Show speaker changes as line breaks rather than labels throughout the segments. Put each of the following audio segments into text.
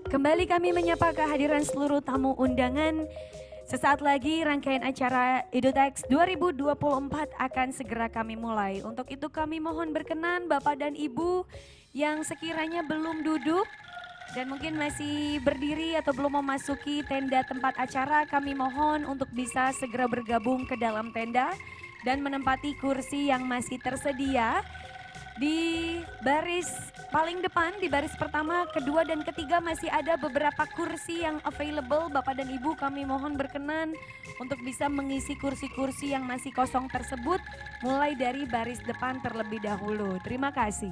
Kembali kami menyapa kehadiran seluruh tamu undangan. Sesaat lagi rangkaian acara Idotex 2024 akan segera kami mulai. Untuk itu kami mohon berkenan Bapak dan Ibu yang sekiranya belum duduk dan mungkin masih berdiri atau belum memasuki tenda tempat acara, kami mohon untuk bisa segera bergabung ke dalam tenda dan menempati kursi yang masih tersedia. Di baris paling depan, di baris pertama, kedua, dan ketiga masih ada beberapa kursi yang available. Bapak dan Ibu kami mohon berkenan untuk bisa mengisi kursi-kursi yang masih kosong tersebut mulai dari baris depan terlebih dahulu. Terima kasih.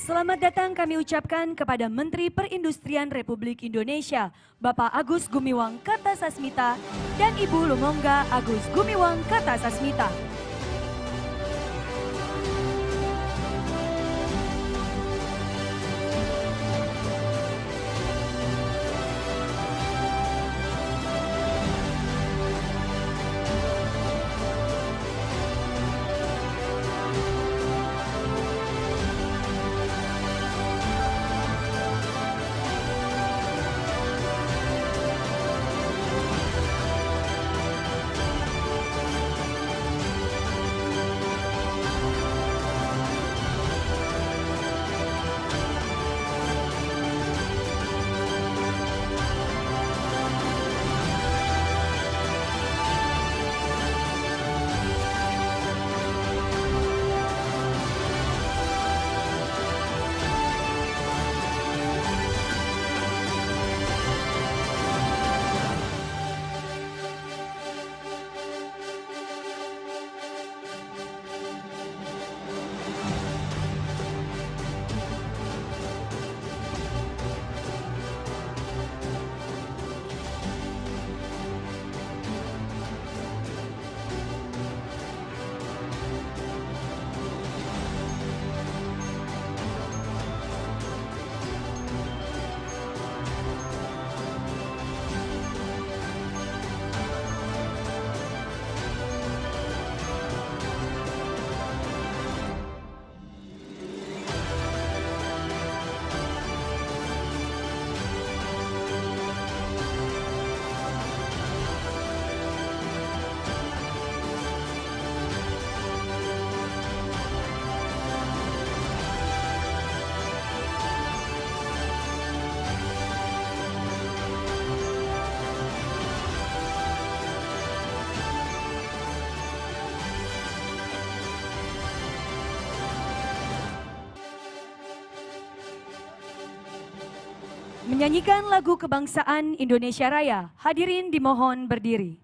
Selamat datang kami ucapkan kepada Menteri Perindustrian Republik Indonesia, Bapak Agus Gumiwang Kartasasmita dan Ibu Lumongga Agus Gumiwang Kartasasmita. Menyanyikan lagu kebangsaan Indonesia Raya, hadirin dimohon berdiri.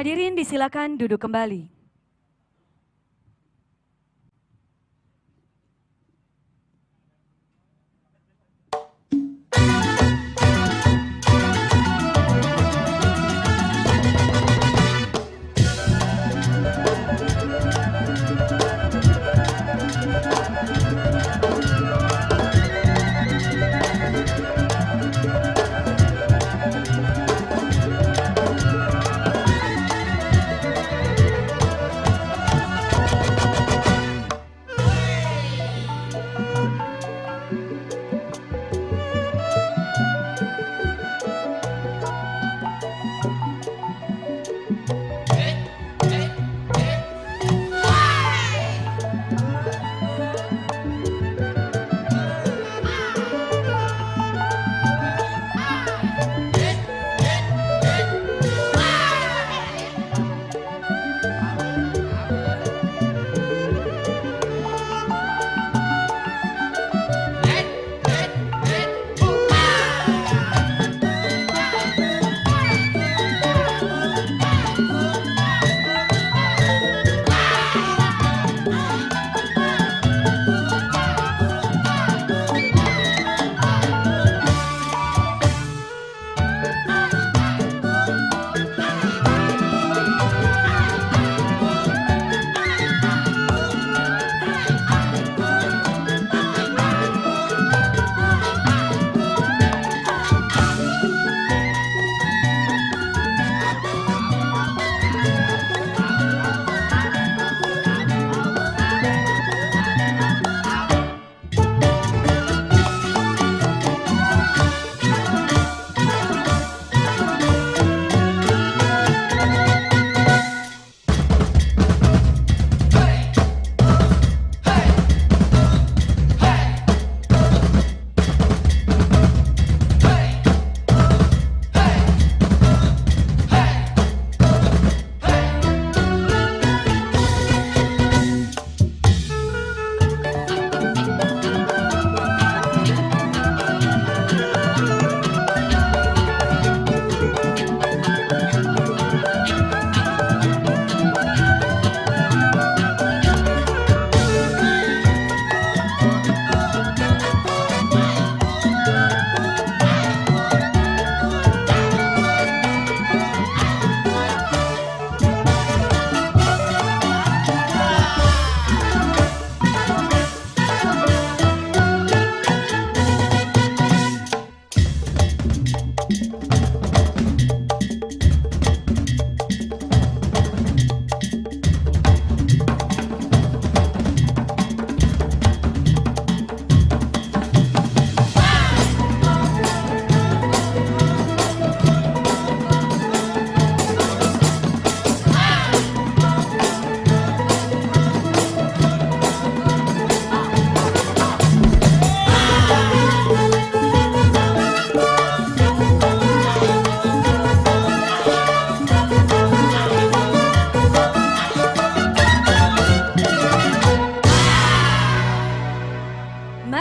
hadirin disilakan duduk kembali.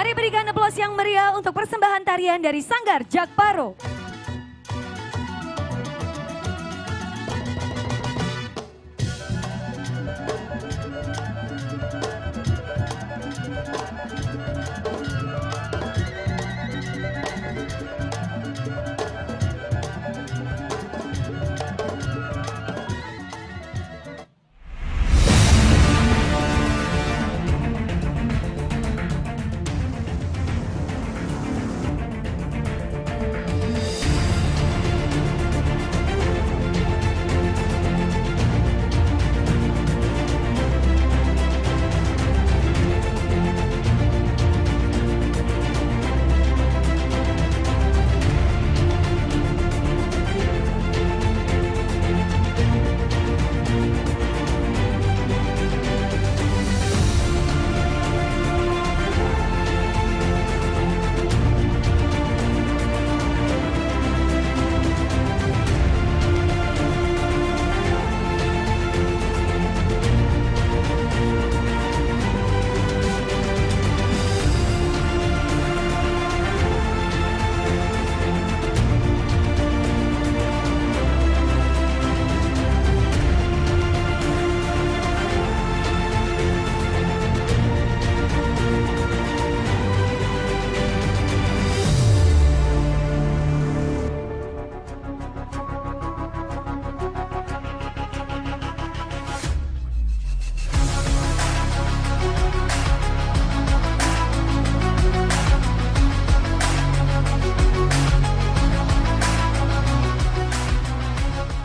Mari berikan aplaus yang meriah untuk persembahan tarian dari Sanggar Jakparo.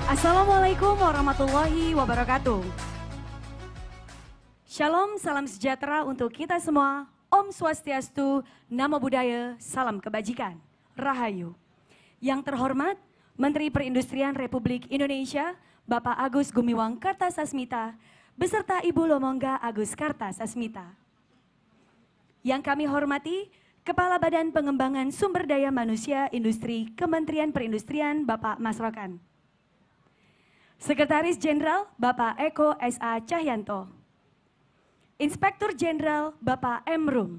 Assalamualaikum warahmatullahi wabarakatuh. Shalom, salam sejahtera untuk kita semua. Om Swastiastu, Namo Buddhaya, salam kebajikan, Rahayu. Yang terhormat, Menteri Perindustrian Republik Indonesia, Bapak Agus Gumiwang Kartasasmita, beserta Ibu Lomongga Agus Kartasasmita. Yang kami hormati, Kepala Badan Pengembangan Sumber Daya Manusia Industri Kementerian Perindustrian, Bapak Mas Rokan. Sekretaris Jenderal Bapak Eko S.A. Cahyanto, Inspektur Jenderal Bapak M. Rum,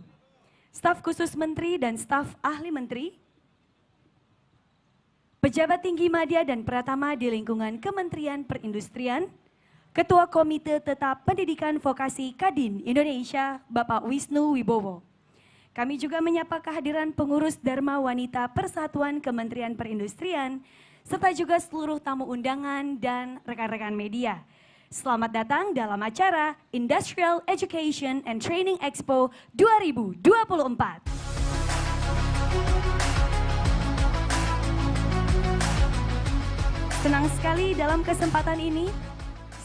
Staf Khusus Menteri dan Staf Ahli Menteri, Pejabat Tinggi Madya dan Pratama di lingkungan Kementerian Perindustrian, Ketua Komite Tetap Pendidikan Vokasi Kadin Indonesia Bapak Wisnu Wibowo. Kami juga menyapa kehadiran pengurus Dharma Wanita Persatuan Kementerian Perindustrian, serta juga seluruh tamu undangan dan rekan-rekan media. Selamat datang dalam acara Industrial Education and Training Expo 2024. Senang sekali dalam kesempatan ini,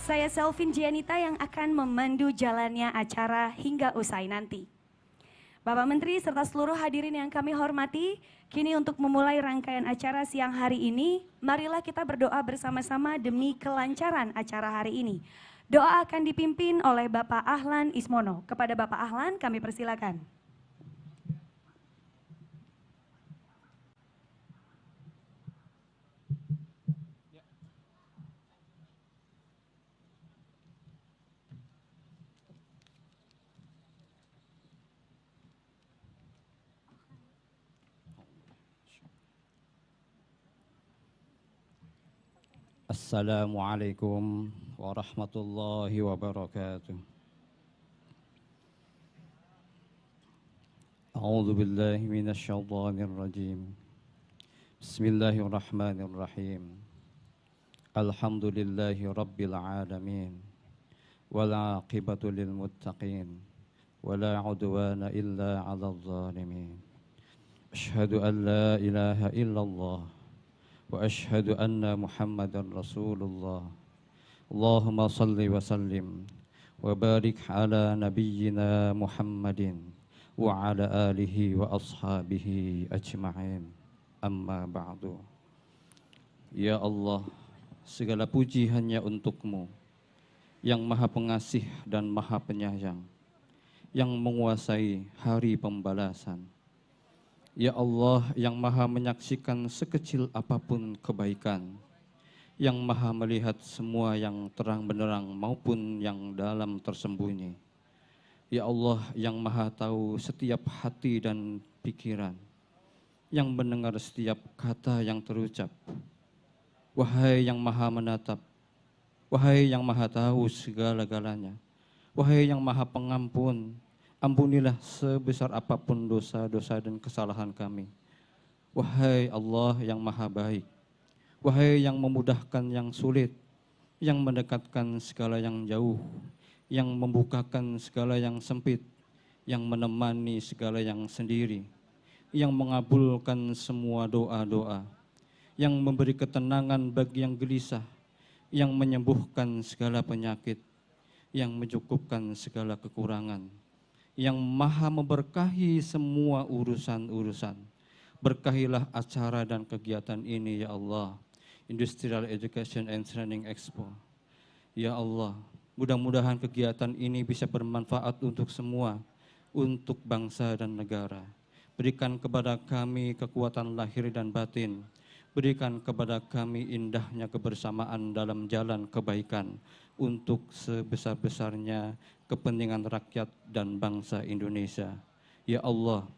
saya Selvin Gianita yang akan memandu jalannya acara hingga usai nanti. Bapak Menteri serta seluruh hadirin yang kami hormati, kini untuk memulai rangkaian acara siang hari ini, marilah kita berdoa bersama-sama demi kelancaran acara hari ini. Doa akan dipimpin oleh Bapak Ahlan Ismono. Kepada Bapak Ahlan kami persilakan.
Assalamualaikum warahmatullahi wabarakatuh. A'udzu billahi minasyaitonir rajim. Bismillahirrahmanirrahim. Alhamdulillahi rabbil alamin. Wal 'aqibatu lil muttaqin. Wala 'udwana illa 'alal zalimin. Asyhadu an la ilaha illallah وأشهد أن محمدًا رسول الله اللهم صل وسلم وبارك على نبينا محمد وعلى آله وأصحابه أجمعين أما بعد. Ya Allah, segala puji hanya untuk-Mu yang Maha Pengasih dan Maha Penyayang, yang menguasai hari pembalasan. Ya Allah yang maha menyaksikan sekecil apapun kebaikan, yang maha melihat semua yang terang benderang maupun yang dalam tersembunyi. Ya Allah yang maha tahu setiap hati dan pikiran, yang mendengar setiap kata yang terucap. Wahai yang maha menatap, wahai yang maha tahu segala-galanya, wahai yang maha pengampun, ampunilah sebesar apapun dosa-dosa dan kesalahan kami. Wahai Allah yang maha baik, wahai yang memudahkan yang sulit, yang mendekatkan segala yang jauh, yang membukakan segala yang sempit, yang menemani segala yang sendiri, yang mengabulkan semua doa-doa, yang memberi ketenangan bagi yang gelisah, yang menyembuhkan segala penyakit, yang mencukupkan segala kekurangan, yang maha memberkahi semua urusan-urusan. Berkahilah acara dan kegiatan ini ya Allah, Industrial Education and Training Expo. Ya Allah, mudah-mudahan kegiatan ini bisa bermanfaat untuk semua, untuk bangsa dan negara. Berikan kepada kami kekuatan lahir dan batin, berikan kepada kami indahnya kebersamaan dalam jalan kebaikan, untuk sebesar-besarnya kepentingan rakyat dan bangsa Indonesia. Ya Allah,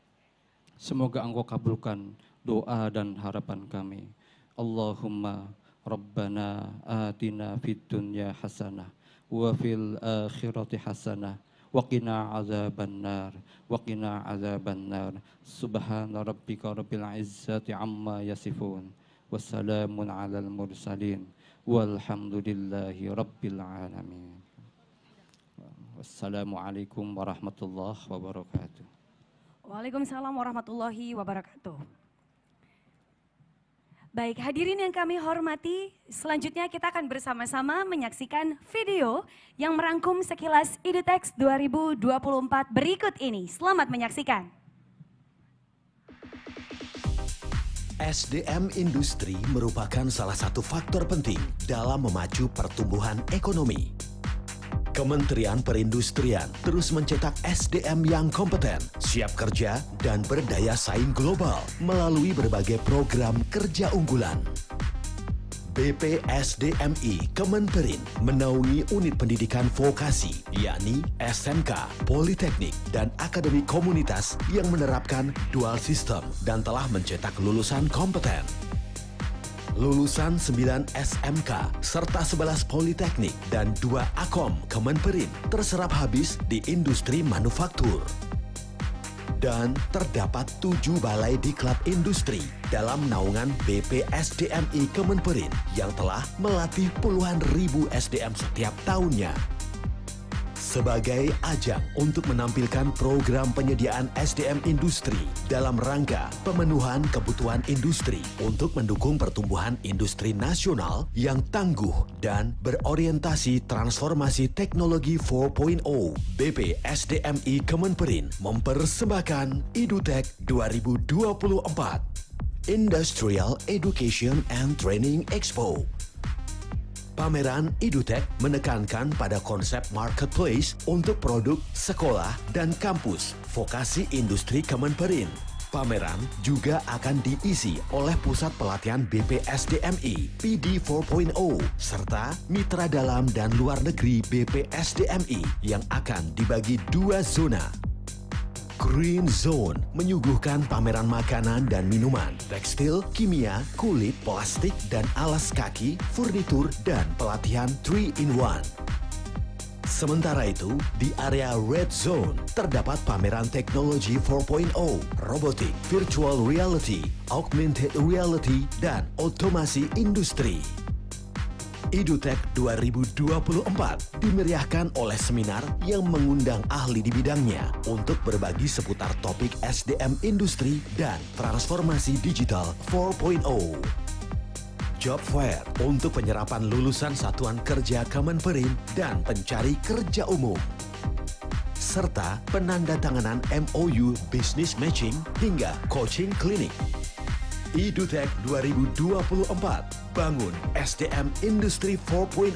semoga Engkau kabulkan doa dan harapan kami. Allahumma Rabbana atina fid dunya hasanah wa fil akhirati hasanah wa qina azabannar wa qina azabannar. Subhana rabbika rabbil izzati amma yasifun. Wassalamun alal mursalin. Walhamdulillahi rabbil alamin. Wassalamualaikum warahmatullahi wabarakatuh.
Waalaikumsalam warahmatullahi wabarakatuh. Baik, hadirin yang kami hormati, selanjutnya kita akan bersama-sama menyaksikan video yang merangkum sekilas Edutex 2024 berikut ini. Selamat menyaksikan.
SDM industri merupakan salah satu faktor penting dalam memacu pertumbuhan ekonomi. Kementerian Perindustrian terus mencetak SDM yang kompeten, siap kerja, dan berdaya saing global melalui berbagai program kerja unggulan. BPSDMI Kemenperin menaungi unit pendidikan vokasi, yakni SMK, Politeknik, dan Akademi Komunitas yang menerapkan dual system dan telah mencetak lulusan kompeten. Lulusan 9 SMK serta 11 Politeknik dan 2 Akom Kemenperin terserap habis di industri manufaktur. Dan terdapat 7 balai diklat industri dalam naungan BPSDMI Kemenperin yang telah melatih puluhan ribu SDM setiap tahunnya. Sebagai ajang untuk menampilkan program penyediaan SDM industri dalam rangka pemenuhan kebutuhan industri untuk mendukung pertumbuhan industri nasional yang tangguh dan berorientasi transformasi teknologi 4.0, BPSDMI Kemenperin mempersembahkan Edutex 2024 Industrial Education and Training Expo. Pameran Edutex menekankan pada konsep marketplace untuk produk sekolah dan kampus vokasi industri Kemenperin. Pameran juga akan diisi oleh Pusat Pelatihan BPSDMI PD 4.0 serta mitra dalam dan luar negeri BPSDMI yang akan dibagi 2 zona. Green Zone menyuguhkan pameran makanan dan minuman, tekstil, kimia, kulit, plastik, dan alas kaki, furnitur, dan pelatihan 3-in-1. Sementara itu, di area Red Zone terdapat pameran teknologi 4.0, robotik, virtual reality, augmented reality, dan otomasi industri. Edutex 2024 dimeriahkan oleh seminar yang mengundang ahli di bidangnya untuk berbagi seputar topik SDM industri dan transformasi digital 4.0. Job Fair untuk penyerapan lulusan satuan kerja Kemenperin dan pencari kerja umum. Serta penandatanganan MOU Business Matching hingga coaching klinik. Edutex 2024 bangun SDM Industri 4.0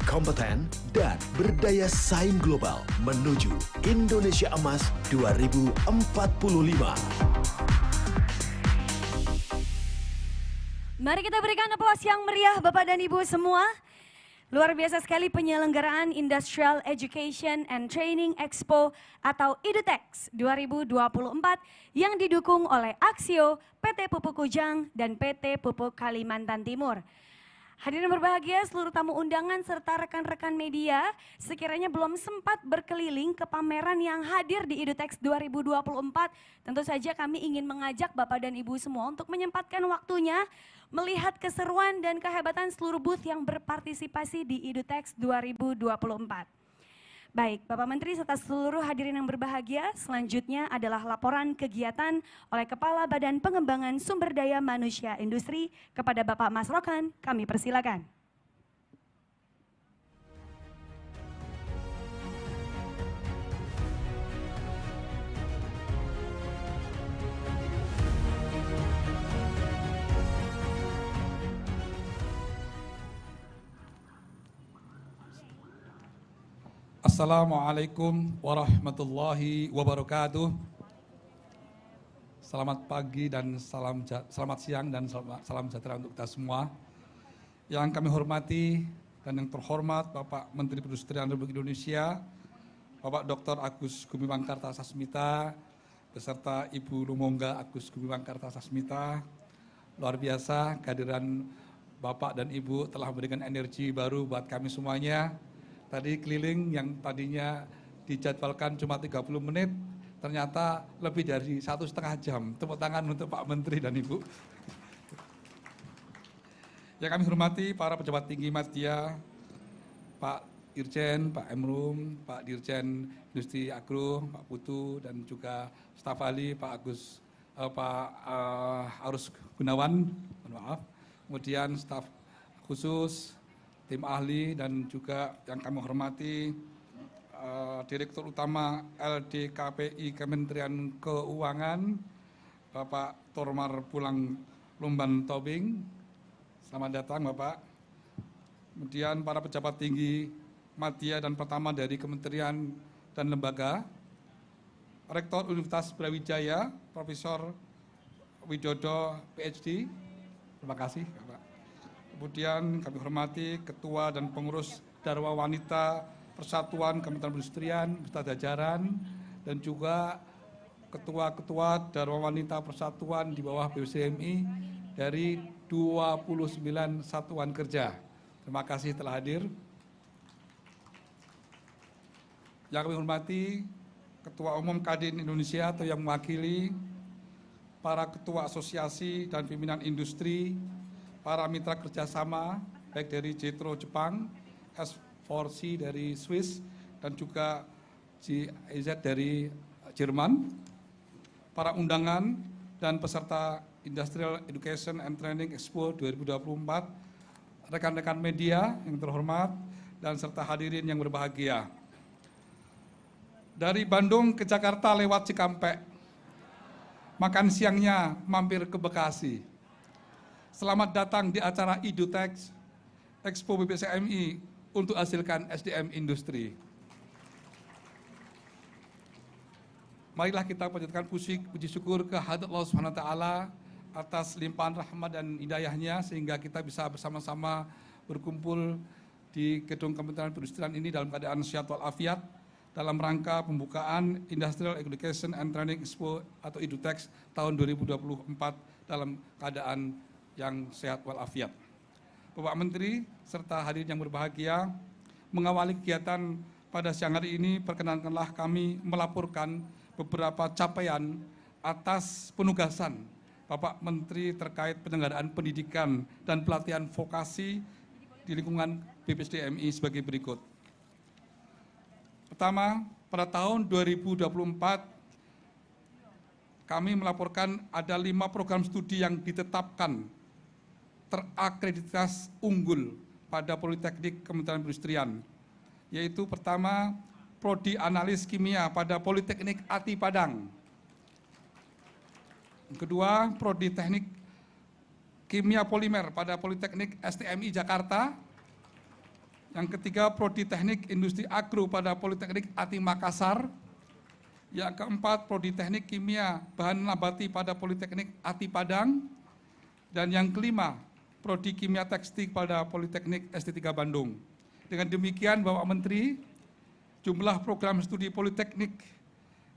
kompeten dan berdaya saing global menuju Indonesia Emas 2045.
Mari kita berikan aplaus yang meriah Bapak dan Ibu semua. Luar biasa sekali penyelenggaraan Industrial Education and Training Expo atau Edutex 2024 yang didukung oleh Aksio, PT Pupuk Kujang, dan PT Pupuk Kalimantan Timur. Hadirin berbahagia, seluruh tamu undangan serta rekan-rekan media sekiranya belum sempat berkeliling ke pameran yang hadir di Edutex 2024, tentu saja kami ingin mengajak Bapak dan Ibu semua untuk menyempatkan waktunya melihat keseruan dan kehebatan seluruh booth yang berpartisipasi di Edutex 2024. Baik, Bapak Menteri serta seluruh hadirin yang berbahagia, selanjutnya adalah laporan kegiatan oleh Kepala Badan Pengembangan Sumber Daya Manusia Industri kepada Bapak Mas Rokan, kami persilakan.
Assalamualaikum warahmatullahi wabarakatuh. Selamat pagi dan selamat siang dan salam sejahtera untuk kita semua. Yang kami hormati dan yang terhormat Bapak Menteri Perindustrian Republik Indonesia, Bapak Dr. Agus Gumiwang Kartasasmita, beserta Ibu Lumongga Agus Gumiwang Kartasasmita. Luar biasa kehadiran Bapak dan Ibu telah memberikan energi baru buat kami semuanya. Tadi keliling yang tadinya dijadwalkan cuma 30 menit, ternyata lebih dari 1,5 jam. Tepuk tangan untuk Pak Menteri dan Ibu. Yang kami hormati para pejabat tinggi media, Pak Dirjen, Pak Emrum, Pak Dirjen Industri Agro, Pak Putu, dan juga staf ahli Pak Arus Gunawan, mohon maaf. kemudian staf khusus, tim ahli, dan juga yang kami hormati Direktur Utama LDKPI Kementerian Keuangan, Bapak Tormar Pulang Lumban Tobing. Selamat datang Bapak. Kemudian para pejabat tinggi media dan pertama dari kementerian dan lembaga, Rektor Universitas Brawijaya, Profesor Widodo PhD. Terima kasih Bapak. Kemudian kami hormati Ketua dan Pengurus Darwa Wanita Persatuan Kementerian Perindustrian beserta jajaran, dan juga Ketua-Ketua Darwa Wanita Persatuan di bawah BPCMI dari 29 satuan kerja. Terima kasih telah hadir. Yang kami hormati Ketua Umum Kadin Indonesia atau yang mewakili, para ketua asosiasi dan pimpinan industri, para mitra kerjasama, baik dari JETRO Jepang, S4C dari Swiss, dan juga GIZ dari Jerman, para undangan dan peserta Industrial Education and Training Expo 2024, rekan-rekan media yang terhormat, dan serta hadirin yang berbahagia. Dari Bandung ke Jakarta lewat Cikampek, makan siangnya mampir ke Bekasi. Selamat datang di acara IDUTEX Expo BPCMI untuk hasilkan SDM industri. Marilah kita panjatkan puji syukur ke hadirat Allah SWT atas limpahan rahmat dan hidayahnya sehingga kita bisa bersama-sama berkumpul di gedung Kementerian Perindustrian ini dalam keadaan sehat walafiat dalam rangka pembukaan Industrial Education and Training Expo atau IDUTEX tahun 2024 dalam keadaan yang sehat walafiat. Bapak Menteri serta hadirin yang berbahagia, mengawali kegiatan pada siang hari ini, perkenankanlah kami melaporkan beberapa capaian atas penugasan Bapak Menteri terkait penyelenggaraan pendidikan dan pelatihan vokasi di lingkungan BPSDMI sebagai berikut. Pertama, pada tahun 2024 kami melaporkan ada 5 program studi yang ditetapkan terakreditasi unggul pada Politeknik Kementerian Perindustrian, yaitu pertama, Prodi Analis Kimia pada Politeknik Ati Padang. Kedua, Prodi Teknik Kimia Polimer pada Politeknik STMI Jakarta. Yang ketiga, Prodi Teknik Industri Agro pada Politeknik Ati Makassar. Yang keempat, Prodi Teknik Kimia Bahan Nabati pada Politeknik Ati Padang. Dan yang kelima, Prodi Kimia Tekstil pada Politeknik ST3 Bandung. Dengan demikian, Bapak Menteri, jumlah program studi Politeknik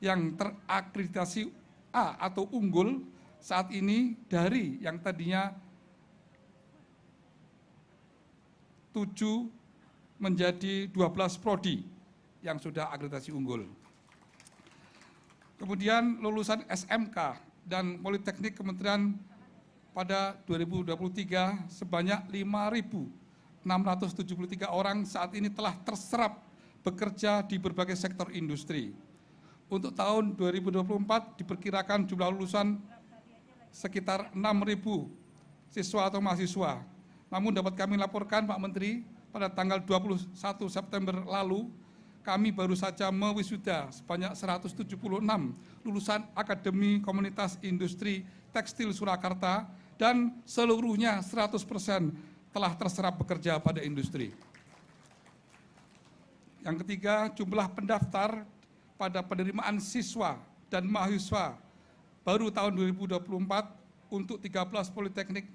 yang terakreditasi A atau unggul saat ini dari yang tadinya 7 menjadi 12 prodi yang sudah akreditasi unggul. Kemudian lulusan SMK dan Politeknik Kementerian pada 2023 sebanyak 5.673 orang saat ini telah terserap bekerja di berbagai sektor industri. Untuk tahun 2024 diperkirakan jumlah lulusan sekitar 6.000 siswa atau mahasiswa. Namun dapat kami laporkan Pak Menteri, pada tanggal 21 September lalu, kami baru saja mewisuda sebanyak 176 lulusan Akademi Komunitas Industri Tekstil Surakarta dan seluruhnya 100% telah terserap bekerja pada industri. Yang ketiga, jumlah pendaftar pada penerimaan siswa dan mahasiswa baru tahun 2024 untuk 13 politeknik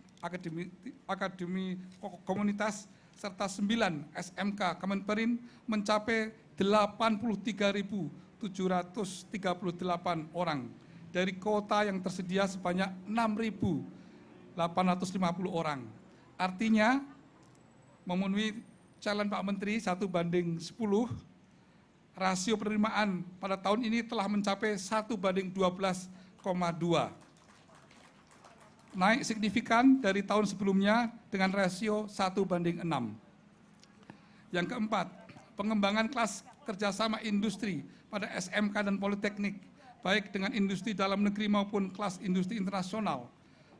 akademi komunitas serta 9 SMK Kemenperin mencapai 83.738 orang dari kuota yang tersedia sebanyak 6.850 orang. Artinya memenuhi challenge Pak Menteri 1:10, rasio penerimaan pada tahun ini telah mencapai 1:12,2. Naik signifikan dari tahun sebelumnya dengan rasio 1:6. Yang keempat, pengembangan kelas kerjasama industri pada SMK dan Politeknik, baik dengan industri dalam negeri maupun kelas industri internasional,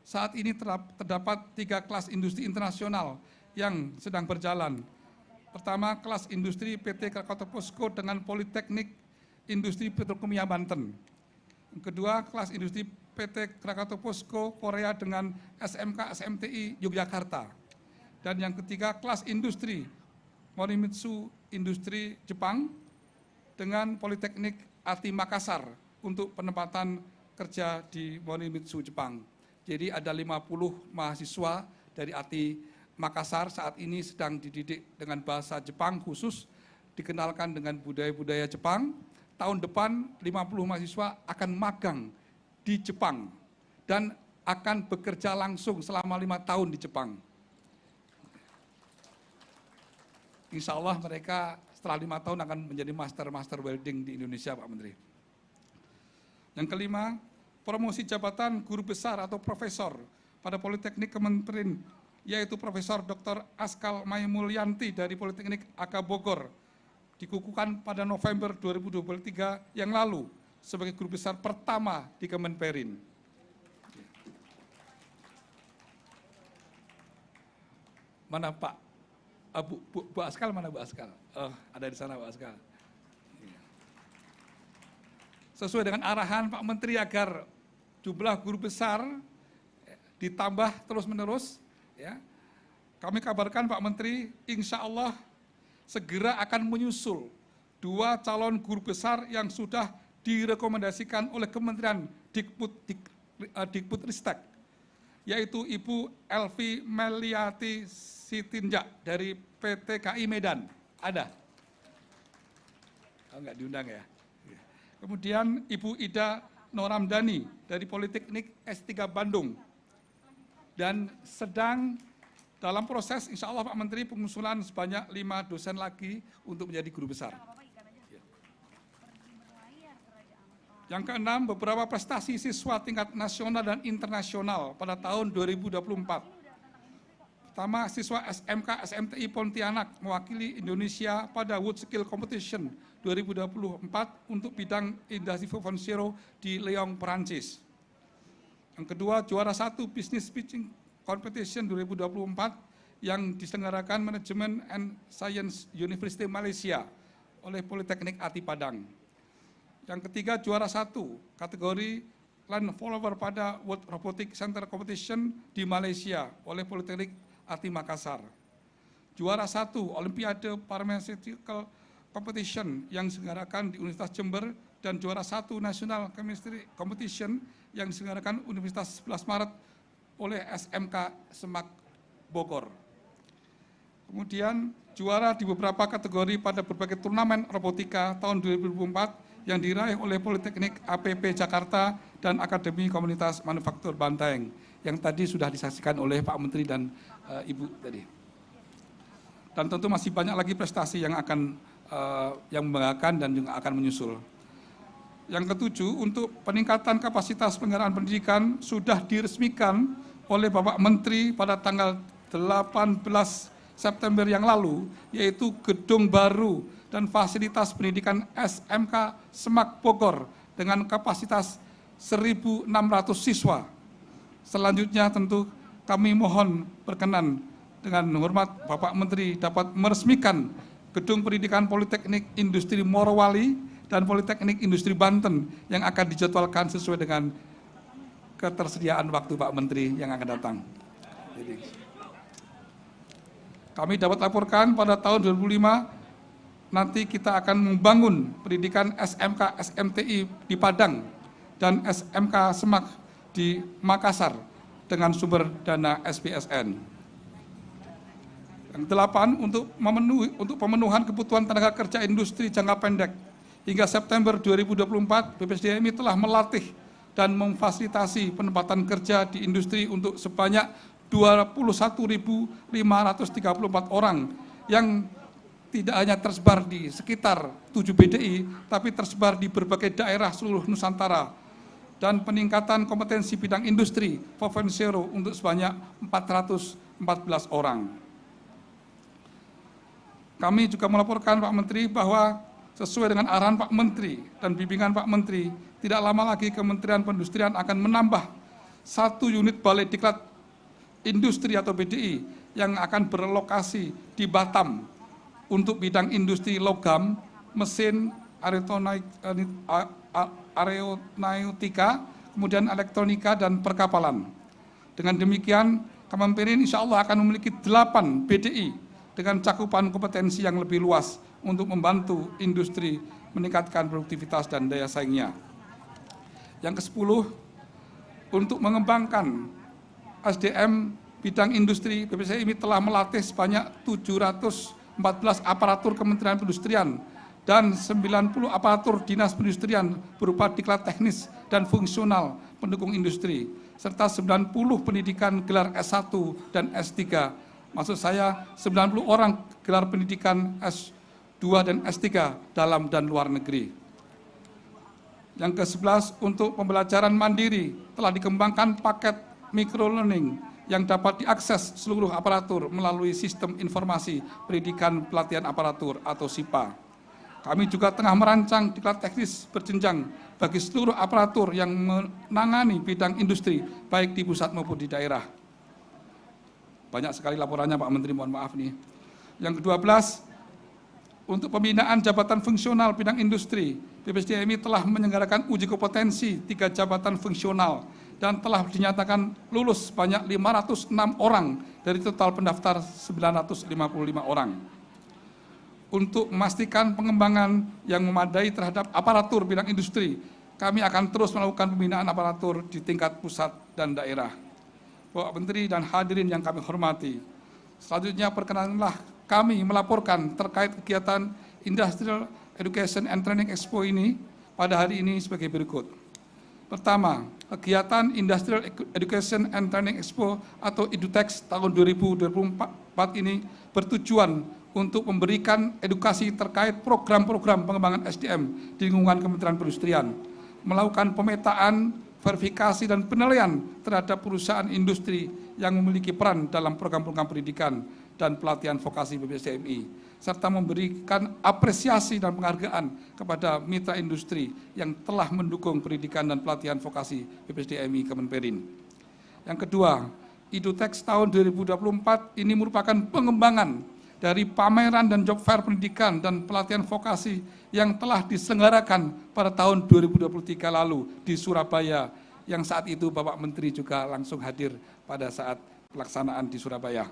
saat ini terdapat 3 kelas industri internasional yang sedang berjalan. Pertama, kelas industri PT Krakatau Posko dengan Politeknik Industri Petrokimia Banten. Yang kedua, kelas industri PT Krakatau Posko Korea dengan SMK SMTI Yogyakarta. Dan yang ketiga, kelas industri Morimitsu Industri Jepang dengan Politeknik ATI Makassar untuk penempatan kerja di Morimitsu Jepang. Jadi ada 50 mahasiswa dari ATI Makassar saat ini sedang dididik dengan bahasa Jepang khusus, dikenalkan dengan budaya-budaya Jepang. Tahun depan 50 mahasiswa akan magang di Jepang dan akan bekerja langsung selama 5 tahun di Jepang. Insya Allah mereka setelah 5 tahun akan menjadi master welding di Indonesia, Pak Menteri. Yang kelima, promosi jabatan guru besar atau profesor pada Politeknik Kementerian, yaitu Profesor Dr. Askal Maimulyanti dari Politeknik AK Bogor, dikukuhkan pada November 2023 yang lalu sebagai guru besar pertama di Kemenperin. Mana Pak? Bu Askal, mana Bu Askal? Oh, ada di sana Bu Askal. Sesuai dengan arahan Pak Menteri agar jumlah guru besar ditambah terus-menerus, ya, kami kabarkan Pak Menteri, insya Allah segera akan menyusul 2 calon guru besar yang sudah direkomendasikan oleh Kementerian Dikbudristek, yaitu Ibu Elvi Meliati Sitinjak dari PT KAI Medan. Ada? Oh, enggak diundang ya? Kemudian Ibu Ida Noramdani dari Politeknik S3 Bandung. Dan sedang dalam proses insya Allah Pak Menteri pengusulan sebanyak 5 dosen lagi untuk menjadi guru besar. Yang keenam, beberapa prestasi siswa tingkat nasional dan internasional pada tahun 2024. Pertama, siswa SMK SMTI Pontianak mewakili Indonesia pada World Skill Competition 2024 untuk bidang Industri 4.0 di Lyon, Perancis. Yang kedua, juara 1 Business Pitching Competition 2024 yang diselenggarakan Manajemen and Science University Malaysia oleh Politeknik ATI Padang. Yang ketiga, juara 1 kategori Land Follower pada World Robotic Center Competition di Malaysia oleh Politeknik ATI Makassar. Juara 1 Olimpiade Pharmaceutical Competition yang diselenggarakan di Universitas Jember dan juara 1 National Chemistry Competition yang diselenggarakan Universitas 11 Maret oleh SMK Semak Bogor. Kemudian juara di beberapa kategori pada berbagai turnamen robotika tahun 2024 yang diraih oleh Politeknik APP Jakarta dan Akademi Komunitas Manufaktur Bantaeng yang tadi sudah disaksikan oleh Pak Menteri dan Ibu tadi. Dan tentu masih banyak lagi prestasi yang akan yang membanggakan dan juga akan menyusul. Yang ketujuh, untuk peningkatan kapasitas penyelenggaraan pendidikan sudah diresmikan oleh Bapak Menteri pada tanggal 18 September yang lalu, yaitu gedung baru dan fasilitas pendidikan SMK Semak Bogor dengan kapasitas 1.600 siswa. Selanjutnya tentu kami mohon berkenan dengan hormat Bapak Menteri dapat meresmikan gedung pendidikan Politeknik Industri Morowali dan Politeknik Industri Banten yang akan dijadwalkan sesuai dengan ketersediaan waktu Pak Menteri yang akan datang. Jadi, kami dapat laporkan pada tahun 2005 nanti kita akan membangun pendidikan SMK SMTI di Padang dan SMK Semak di Makassar dengan sumber dana SPSN. Yang 8, untuk pemenuhan kebutuhan tenaga kerja industri jangka pendek. Hingga September 2024, BPSDMI telah melatih dan memfasilitasi penempatan kerja di industri untuk sebanyak 21.534 orang yang tidak hanya tersebar di sekitar 7 BDI, tapi tersebar di berbagai daerah seluruh Nusantara. Dan peningkatan kompetensi bidang industri 4.0 untuk sebanyak 414 orang. Kami juga melaporkan Pak Menteri bahwa sesuai dengan arahan Pak Menteri dan bimbingan Pak Menteri, tidak lama lagi Kementerian Perindustrian akan menambah 1 unit balai diklat industri atau BDI yang akan berlokasi di Batam untuk bidang industri logam, mesin, aeronautika, kemudian elektronika dan perkapalan. Dengan demikian, Kemenperin insya Allah akan memiliki 8 BDI dengan cakupan kompetensi yang lebih luas untuk membantu industri meningkatkan produktivitas dan daya saingnya. Yang ke-10, untuk mengembangkan SDM bidang industri, BPSDM telah melatih sebanyak 714 aparatur Kementerian Perindustrian dan 90 aparatur dinas perindustrian berupa diklat teknis dan fungsional pendukung industri, serta 90 pendidikan gelar S1 dan S3. Maksud saya 90 orang gelar pendidikan S2 dan S3 dalam dan luar negeri. Yang ke-11, untuk pembelajaran mandiri telah dikembangkan paket microlearning yang dapat diakses seluruh aparatur melalui sistem informasi pendidikan pelatihan aparatur atau SIPA. Kami juga tengah merancang diklat teknis berjenjang bagi seluruh aparatur yang menangani bidang industri, baik di pusat maupun di daerah. Banyak sekali laporannya Pak Menteri, mohon maaf nih. Yang ke-12, untuk pembinaan jabatan fungsional bidang industri, BPSDMI telah menyelenggarakan uji kompetensi 3 jabatan fungsional dan telah dinyatakan lulus sebanyak 506 orang dari total pendaftar 955 orang. Untuk memastikan pengembangan yang memadai terhadap aparatur bidang industri, kami akan terus melakukan pembinaan aparatur di tingkat pusat dan daerah. Bapak Menteri dan hadirin yang kami hormati, selanjutnya perkenanlah kami melaporkan terkait kegiatan Industrial Education and Training Expo ini pada hari ini sebagai berikut. Pertama, kegiatan Industrial Education and Training Expo atau IDUTEX tahun 2024 ini bertujuan untuk memberikan edukasi terkait program-program pengembangan SDM di lingkungan Kementerian Perindustrian, melakukan pemetaan, verifikasi, dan penilaian terhadap perusahaan industri yang memiliki peran dalam program-program pendidikan dan pelatihan vokasi BPSDMI, serta memberikan apresiasi dan penghargaan kepada mitra industri yang telah mendukung pendidikan dan pelatihan vokasi BPSDMI Kemenperin. Yang kedua, IDUTEX tahun 2024 ini merupakan pengembangan dari pameran dan job fair pendidikan dan pelatihan vokasi yang telah diselenggarakan pada tahun 2023 lalu di Surabaya, yang saat itu Bapak Menteri juga langsung hadir pada saat pelaksanaan di Surabaya.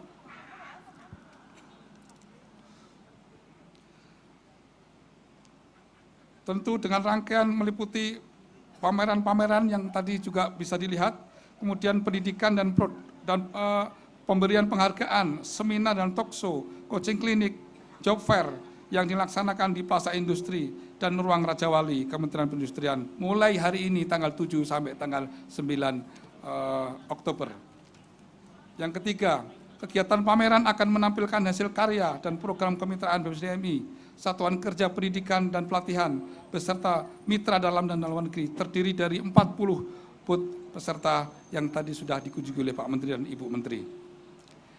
Tentu dengan rangkaian meliputi pameran-pameran yang tadi juga bisa dilihat, kemudian pendidikan dan pemberian penghargaan, seminar dan talkshow, coaching klinik, job fair yang dilaksanakan di Plaza Industri dan Ruang Raja Wali Kementerian Perindustrian mulai hari ini tanggal 7 sampai tanggal 9 Oktober. Yang ketiga, kegiatan pameran akan menampilkan hasil karya dan program kemitraan BPSDMI, Satuan Kerja Pendidikan dan Pelatihan, beserta mitra dalam dan luar negeri, terdiri dari 40 booth peserta yang tadi sudah dikunjungi oleh Pak Menteri dan Ibu Menteri.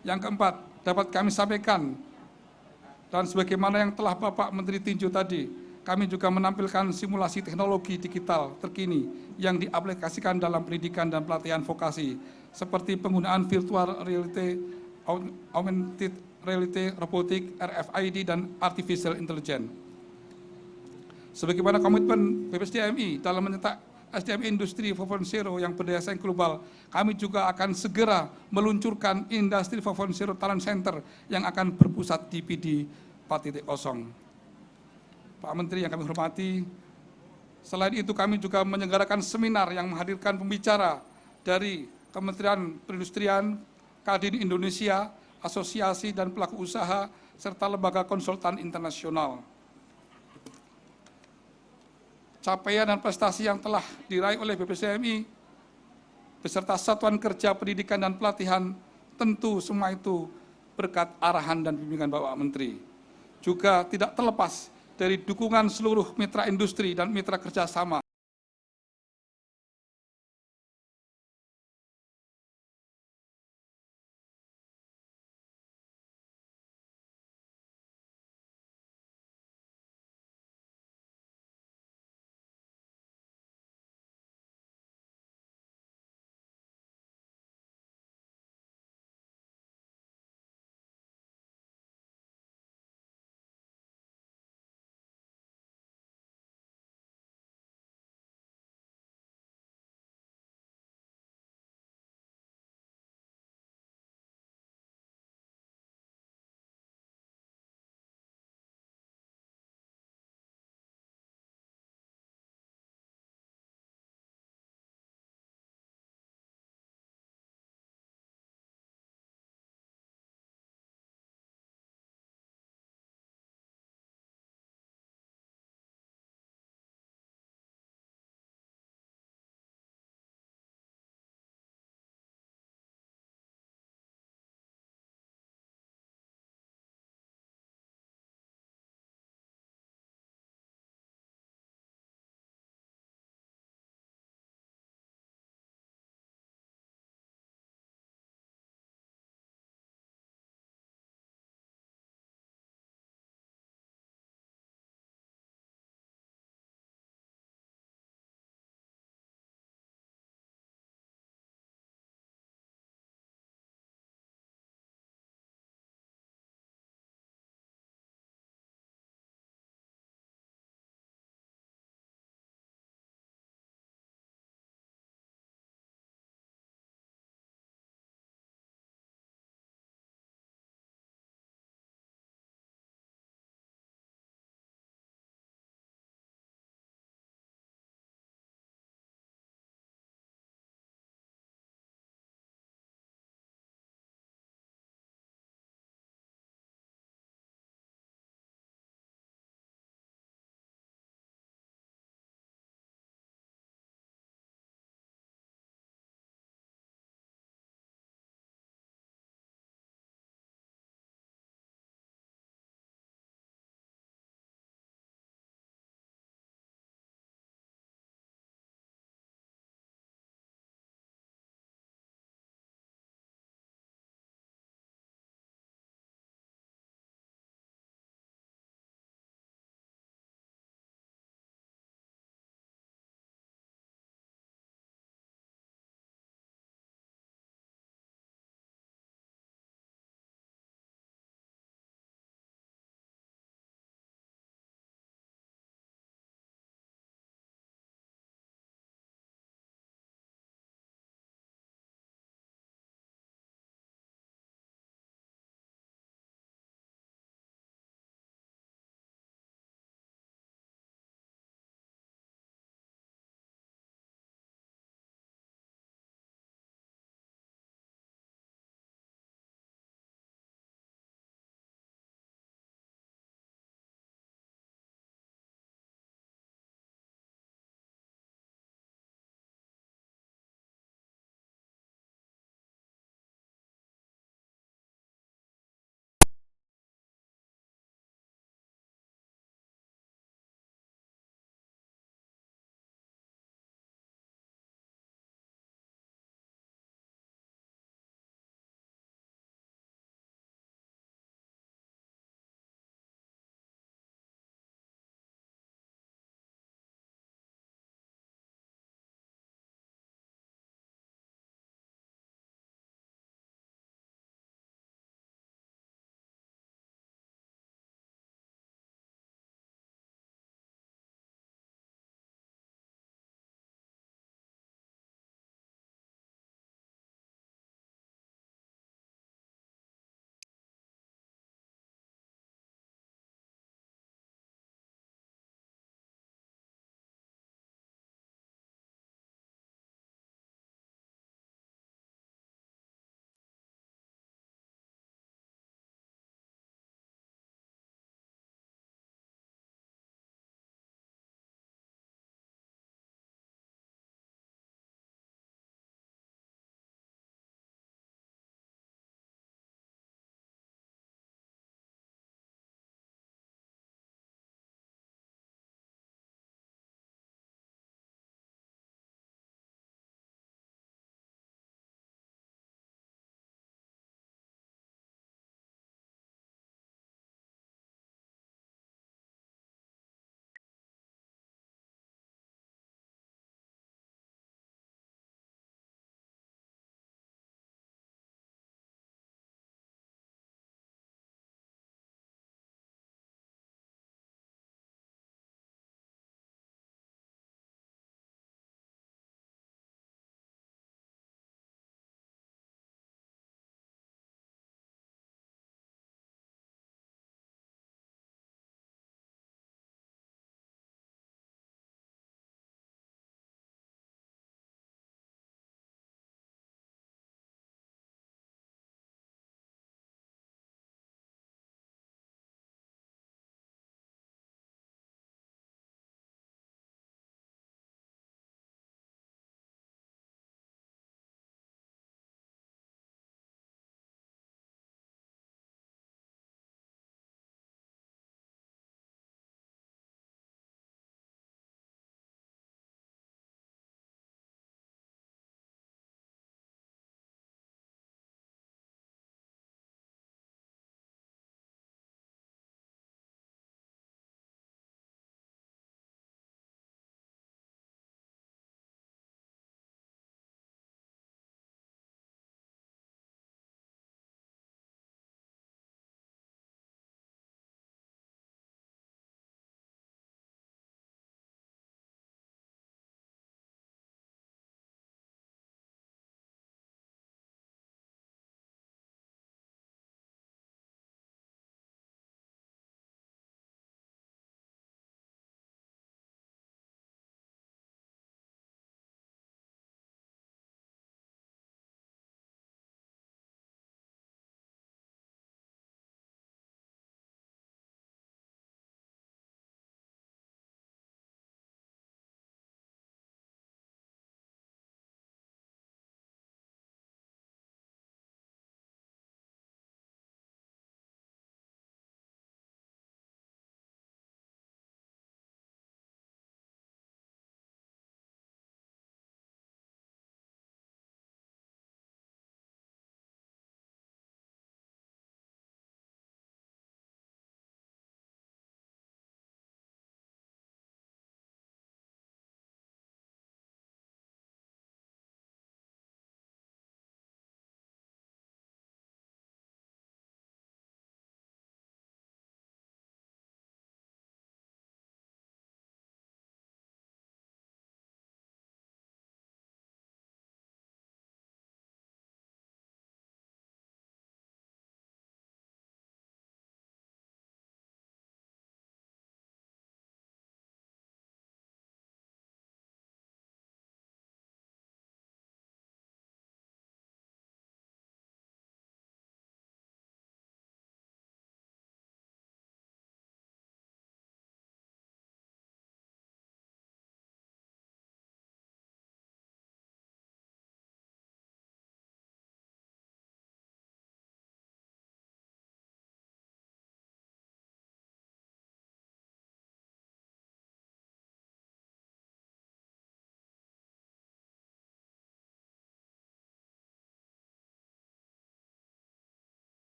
Yang keempat, dapat kami sampaikan, dan sebagaimana yang telah Bapak Menteri tinjau tadi, kami juga menampilkan simulasi teknologi digital terkini yang diaplikasikan dalam pendidikan dan pelatihan vokasi, seperti penggunaan virtual reality, augmented reality, robotik, RFID, dan artificial intelligence. Sebagaimana komitmen BPSDMI dalam mencetak SDM Industri 4.0 yang berdaya saing global, kami juga akan segera meluncurkan Industri 4.0 Talent Center yang akan berpusat di PD 4.0. Pak Menteri yang kami hormati, selain itu kami juga menyelenggarakan seminar yang menghadirkan pembicara dari Kementerian Perindustrian, Kadin Indonesia, asosiasi dan pelaku usaha, serta lembaga konsultan internasional. Capaian dan prestasi yang telah diraih oleh BPSDMI beserta Satuan Kerja Pendidikan dan Pelatihan, tentu semua itu berkat arahan dan bimbingan Bapak Menteri. Juga tidak terlepas dari dukungan seluruh mitra industri dan mitra kerjasama